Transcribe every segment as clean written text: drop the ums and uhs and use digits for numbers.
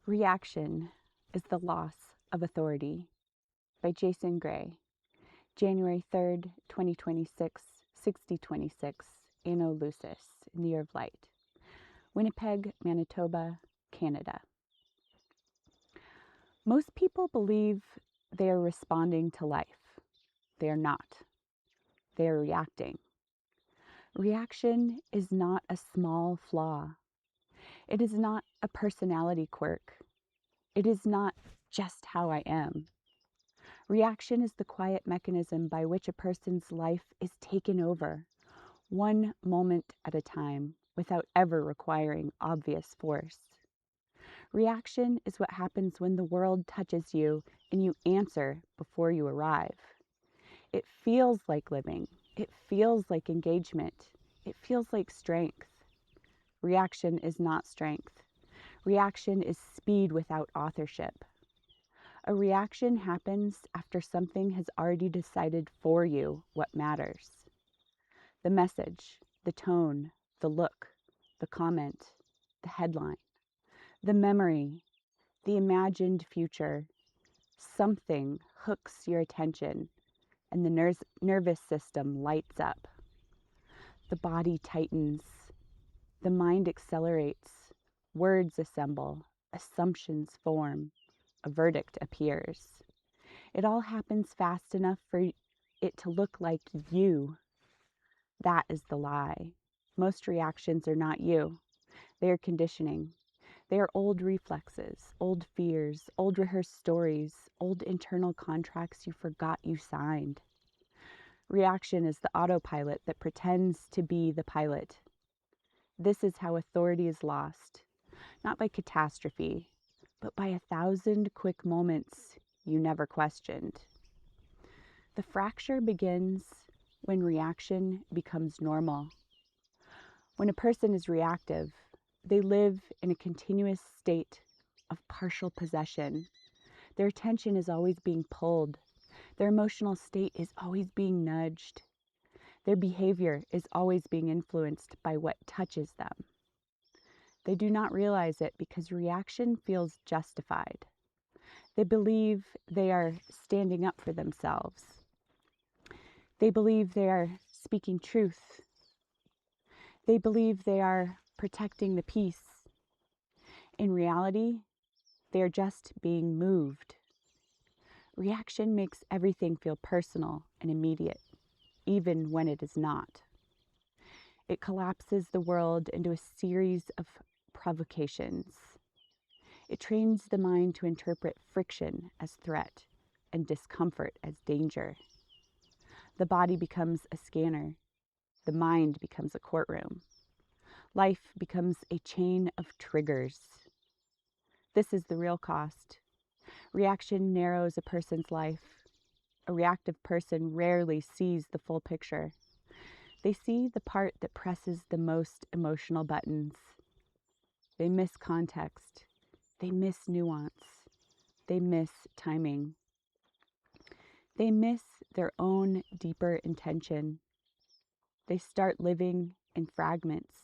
Reaction is the Loss of Authority by Jason Gray, January 3rd, 2026, 6026, Anno Lucis, in the Year of Light, Winnipeg, Manitoba, Canada. Most people believe they are responding to life. They are not. They are reacting. Reaction is not a small flaw. It is not a personality quirk. It is not just how I am. Reaction is the quiet mechanism by which a person's life is taken over, one moment at a time, without ever requiring obvious force. Reaction is what happens when the world touches you and you answer before you arrive. It feels like living. It feels like engagement. It feels like strength. Reaction is not strength. Reaction is speed without authorship. A reaction happens after something has already decided for you what matters. The message, the tone, the look, the comment, the headline, the memory, the imagined future. Something hooks your attention and the nervous system lights up. The body tightens. The mind accelerates. Words assemble. Assumptions form. A verdict appears. It all happens fast enough for it to look like you. That is the lie. Most reactions are not you. They are conditioning. They are old reflexes, old fears, old rehearsed stories, old internal contracts you forgot you signed. Reaction is the autopilot that pretends to be the pilot. This is how authority is lost, not by catastrophe, but by 1,000 quick moments you never questioned. The fracture begins when reaction becomes normal. When a person is reactive, they live in a continuous state of partial possession. Their attention is always being pulled. Their emotional state is always being nudged. Their behavior is always being influenced by what touches them. They do not realize it because reaction feels justified. They believe they are standing up for themselves. They believe they are speaking truth. They believe they are protecting the peace. In reality, they are just being moved. Reaction makes everything feel personal and immediate, even when it is not. It collapses the world into a series of provocations. It trains the mind to interpret friction as threat and discomfort as danger. The body becomes a scanner. The mind becomes a courtroom. Life becomes a chain of triggers. This is the real cost. Reaction narrows a person's life. A reactive person rarely sees the full picture. They see the part that presses the most emotional buttons. They miss context. They miss nuance. They miss timing. They miss their own deeper intention. They start living in fragments.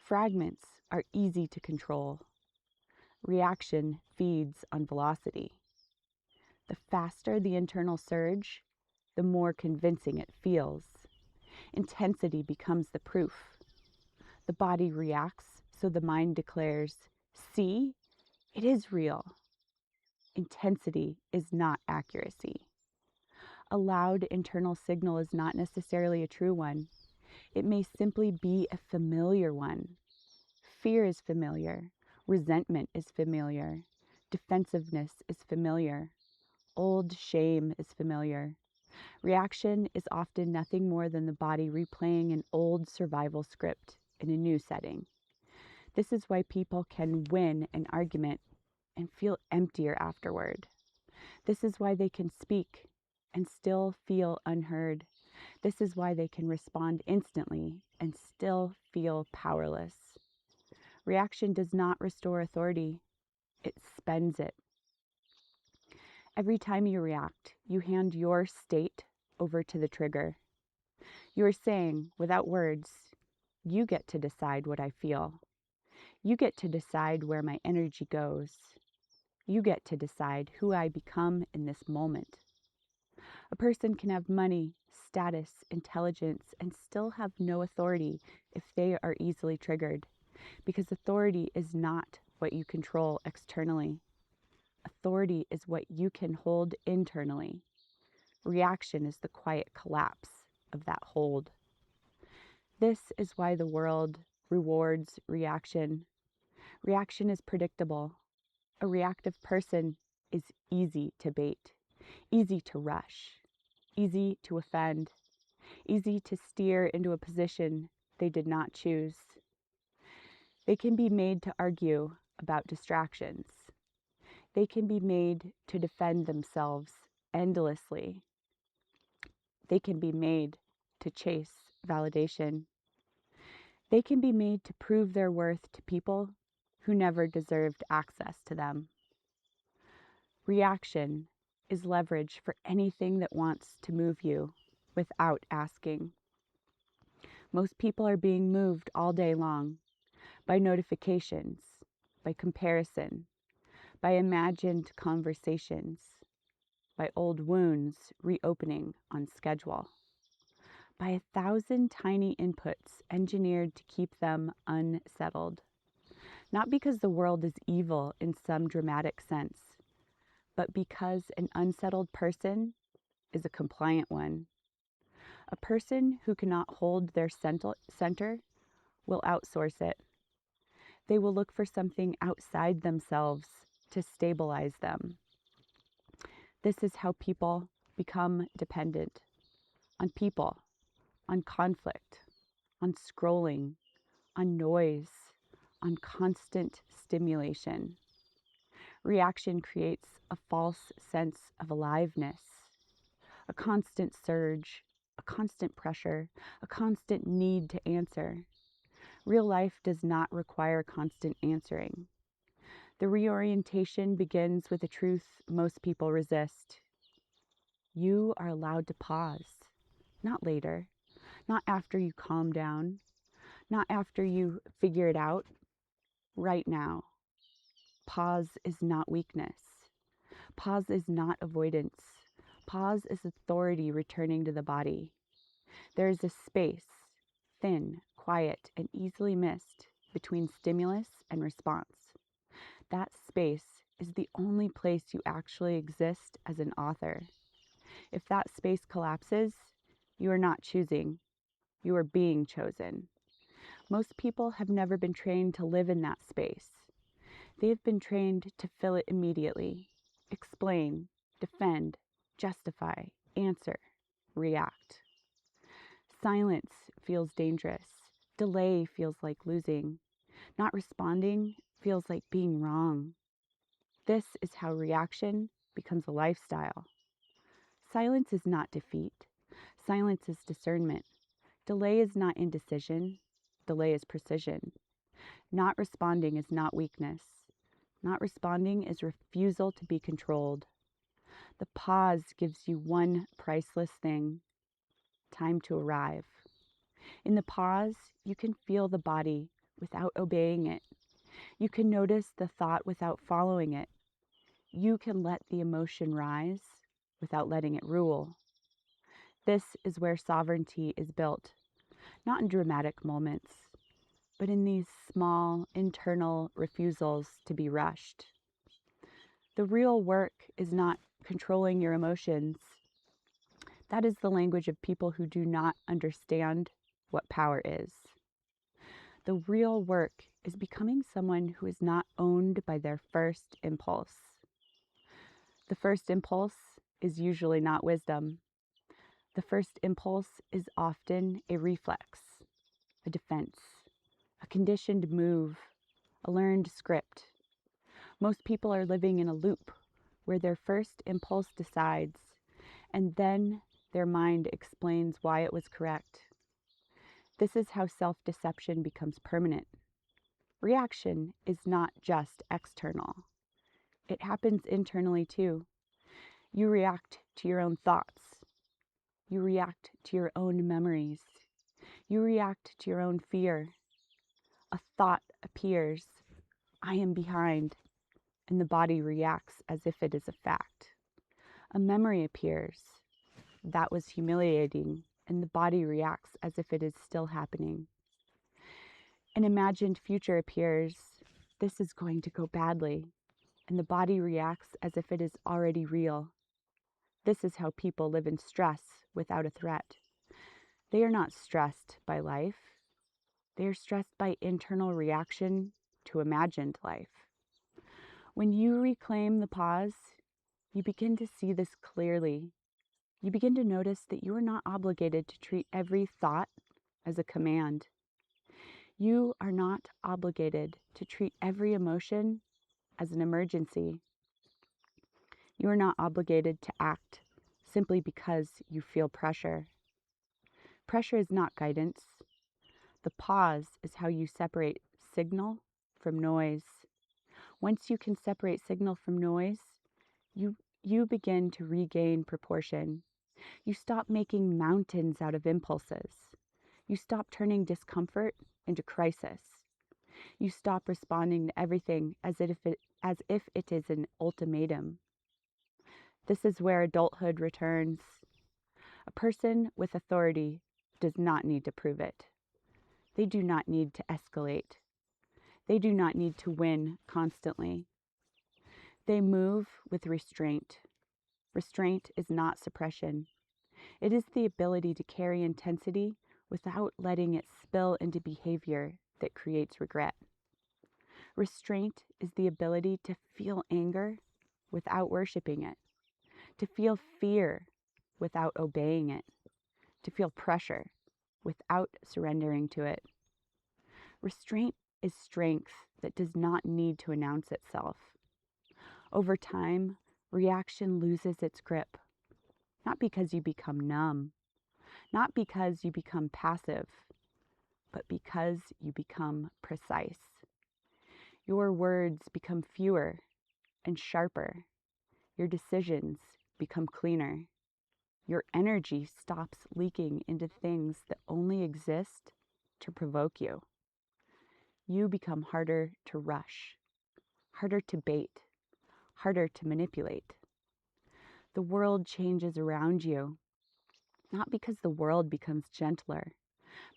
Fragments are easy to control. Reaction feeds on velocity. The faster the internal surge, the more convincing it feels. Intensity becomes the proof. The body reacts, so the mind declares, "See, it is real." Intensity is not accuracy. A loud internal signal is not necessarily a true one. It may simply be a familiar one. Fear is familiar. Resentment is familiar. Defensiveness is familiar. Old shame is familiar. Reaction is often nothing more than the body replaying an old survival script in a new setting. This is why people can win an argument and feel emptier afterward. This is why they can speak and still feel unheard. This is why they can respond instantly and still feel powerless. Reaction does not restore authority. It spends it. Every time you react, you hand your state over to the trigger. You are saying, without words, you get to decide what I feel. You get to decide where my energy goes. You get to decide who I become in this moment. A person can have money, status, intelligence, and still have no authority if they are easily triggered, because authority is not what you control externally. Authority is what you can hold internally. Reaction is the quiet collapse of that hold. This is why the world rewards reaction. Reaction is predictable. A reactive person is easy to bait, easy to rush, easy to offend, easy to steer into a position they did not choose. They can be made to argue about distractions. They can be made to defend themselves endlessly. They can be made to chase validation. They can be made to prove their worth to people who never deserved access to them. Reaction is leverage for anything that wants to move you without asking. Most people are being moved all day long by notifications, by comparison, by imagined conversations, by old wounds reopening on schedule, by 1,000 tiny inputs engineered to keep them unsettled. Not because the world is evil in some dramatic sense, but because an unsettled person is a compliant one. A person who cannot hold their center will outsource it. They will look for something outside themselves to stabilize them. This is how people become dependent on people, on conflict, on scrolling, on noise, on constant stimulation. Reaction creates a false sense of aliveness, a constant surge, a constant pressure, a constant need to answer. Real life does not require constant answering. The reorientation begins with a truth most people resist. You are allowed to pause, not later, not after you calm down, not after you figure it out, right now. Pause is not weakness. Pause is not avoidance. Pause is authority returning to the body. There is a space, thin, quiet, and easily missed, between stimulus and response. That space is the only place you actually exist as an author. If that space collapses, you are not choosing, you are being chosen. Most people have never been trained to live in that space. They have been trained to fill it immediately, explain, defend, justify, answer, react. Silence feels dangerous. Delay feels like losing. Not responding feels like being wrong. This is how reaction becomes a lifestyle. Silence is not defeat. Silence is discernment. Delay is not indecision. Delay is precision. Not responding is not weakness. Not responding is refusal to be controlled. The pause gives you one priceless thing: time to arrive. In the pause, you can feel the body without obeying it. You can notice the thought without following it. You can let the emotion rise without letting it rule. This is where sovereignty is built, not in dramatic moments, but in these small internal refusals to be rushed. The real work is not controlling your emotions. That is the language of people who do not understand what power is. The real work is becoming someone who is not owned by their first impulse. The first impulse is usually not wisdom. The first impulse is often a reflex, a defense, a conditioned move, a learned script. Most people are living in a loop where their first impulse decides, and then their mind explains why it was correct. This is how self-deception becomes permanent. Reaction is not just external. It happens internally too. You react to your own thoughts. You react to your own memories. You react to your own fear. A thought appears, I am behind, and the body reacts as if it is a fact. A memory appears, that was humiliating, and the body reacts as if it is still happening. An imagined future appears, this is going to go badly, and the body reacts as if it is already real. This is how people live in stress without a threat. They are not stressed by life. They are stressed by internal reaction to imagined life. When you reclaim the pause, you begin to see this clearly. You begin to notice that you are not obligated to treat every thought as a command. You are not obligated to treat every emotion as an emergency. You are not obligated to act simply because you feel pressure. Pressure is not guidance. The pause is how you separate signal from noise. Once you can separate signal from noise, you begin to regain proportion. You stop making mountains out of impulses. You stop turning discomfort into crisis. You stop responding to everything as if it is an ultimatum. This is where adulthood returns. A person with authority does not need to prove it. They do not need to escalate. They do not need to win constantly. They move with restraint. Restraint is not suppression. It is the ability to carry intensity without letting it spill into behavior that creates regret. Restraint is the ability to feel anger without worshiping it, to feel fear without obeying it, to feel pressure without surrendering to it. Restraint is strength that does not need to announce itself. Over time, reaction loses its grip, not because you become numb, not because you become passive, but because you become precise. Your words become fewer and sharper. Your decisions become cleaner. Your energy stops leaking into things that only exist to provoke you. You become harder to rush, harder to bait, harder to manipulate. The world changes around you, not because the world becomes gentler,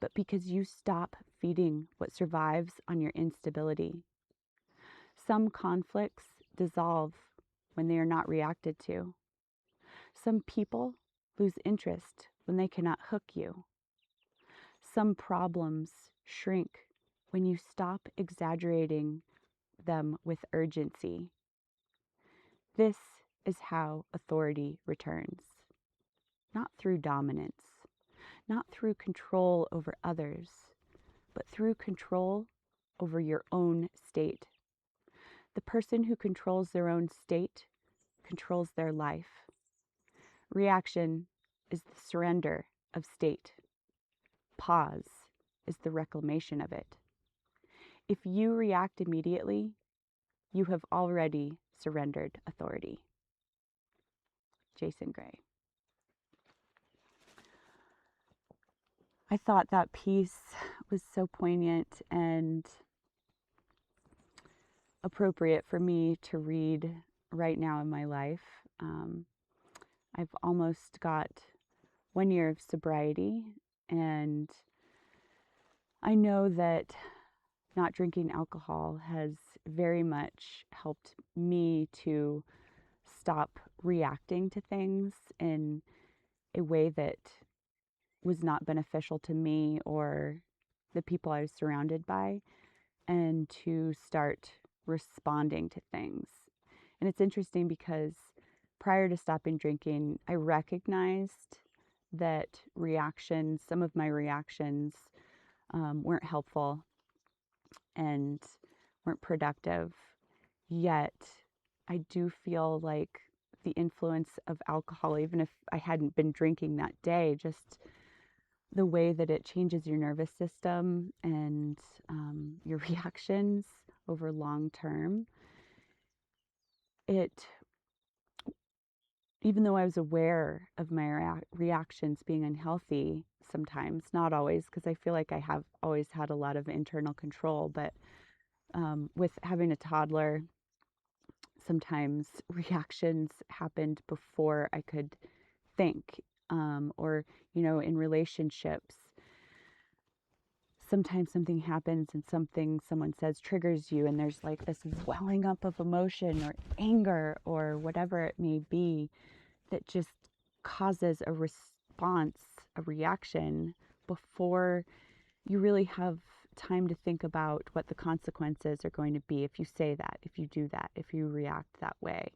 but because you stop feeding what survives on your instability. Some conflicts dissolve when they are not reacted to. Some people lose interest when they cannot hook you. Some problems shrink when you stop exaggerating them with urgency. This is how authority returns. Not through dominance, not through control over others, but through control over your own state. The person who controls their own state controls their life. Reaction is the surrender of state. Pause is the reclamation of it. If you react immediately, you have already surrendered authority. Jason Gray. I thought that piece was so poignant and appropriate for me to read right now in my life. I've almost got 1 year of sobriety, and I know that not drinking alcohol has very much helped me to stop reacting to things in a way that was not beneficial to me or the people I was surrounded by, and to start responding to things. And it's interesting because prior to stopping drinking, I recognized that some of my reactions weren't helpful and weren't productive. Yet I do feel like the influence of alcohol, even if I hadn't been drinking that day, just the way that it changes your nervous system and your reactions over long term, it even though I was aware of my reactions being unhealthy sometimes, not always, because I feel like I have always had a lot of internal control, but with having a toddler, sometimes reactions happened before I could think. Or, in relationships, sometimes something happens and something someone says triggers you, and there's like this welling up of emotion or anger or whatever it may be that just causes a response, a reaction, before you really have time to think about what the consequences are going to be if you say that, if you do that, if you react that way.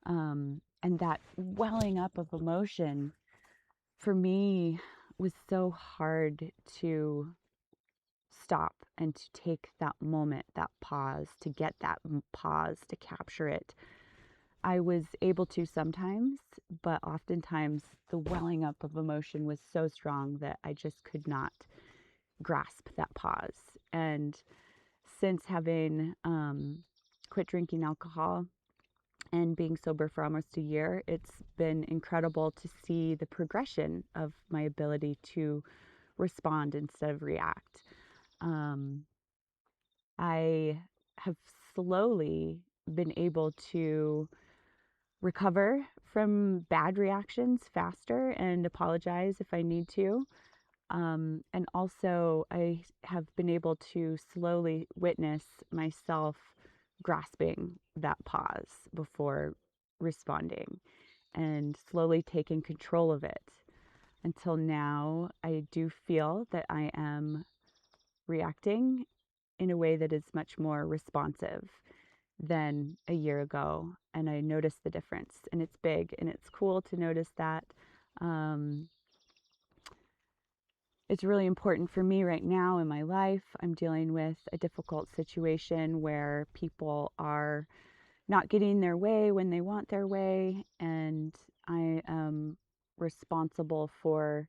And that welling up of emotion for me was so hard to stop and to take that moment, that pause, to get that pause, to capture it. I was able to sometimes, but oftentimes the welling up of emotion was so strong that I just could not grasp that pause. And since having quit drinking alcohol and being sober for almost a year, it's been incredible to see the progression of my ability to respond instead of react. I have slowly been able to recover from bad reactions faster and apologize if I need to. And also, I have been able to slowly witness myself grasping that pause before responding and slowly taking control of it. Until now, I do feel that I am reacting in a way that is much more responsive than a year ago. And I notice the difference, and it's big, and it's cool to notice that. Um, it's really important for me right now in my life. I'm dealing with a difficult situation where people are not getting their way when they want their way, and I am responsible for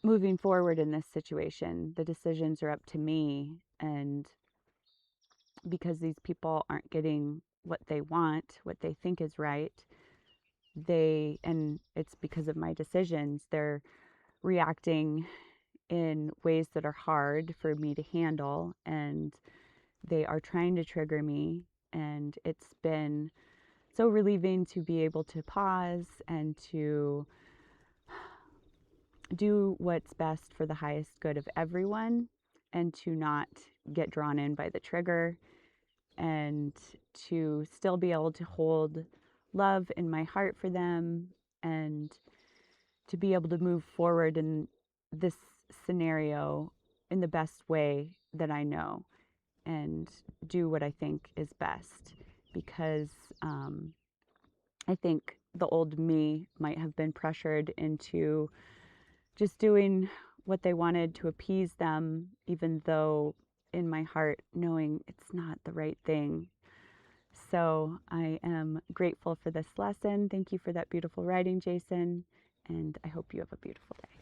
moving forward in this situation. The decisions are up to me, and because these people aren't getting what they want, what they think is right, and it's because of my decisions, they're reacting in ways that are hard for me to handle, and they are trying to trigger me. And it's been so relieving to be able to pause and to do what's best for the highest good of everyone, and to not get drawn in by the trigger, and to still be able to hold love in my heart for them, and to be able to move forward in this scenario in the best way that I know, and do what I think is best. Because I think the old me might have been pressured into just doing what they wanted to appease them, even though in my heart, knowing it's not the right thing. So I am grateful for this lesson. Thank you for that beautiful writing, Jason, and I hope you have a beautiful day.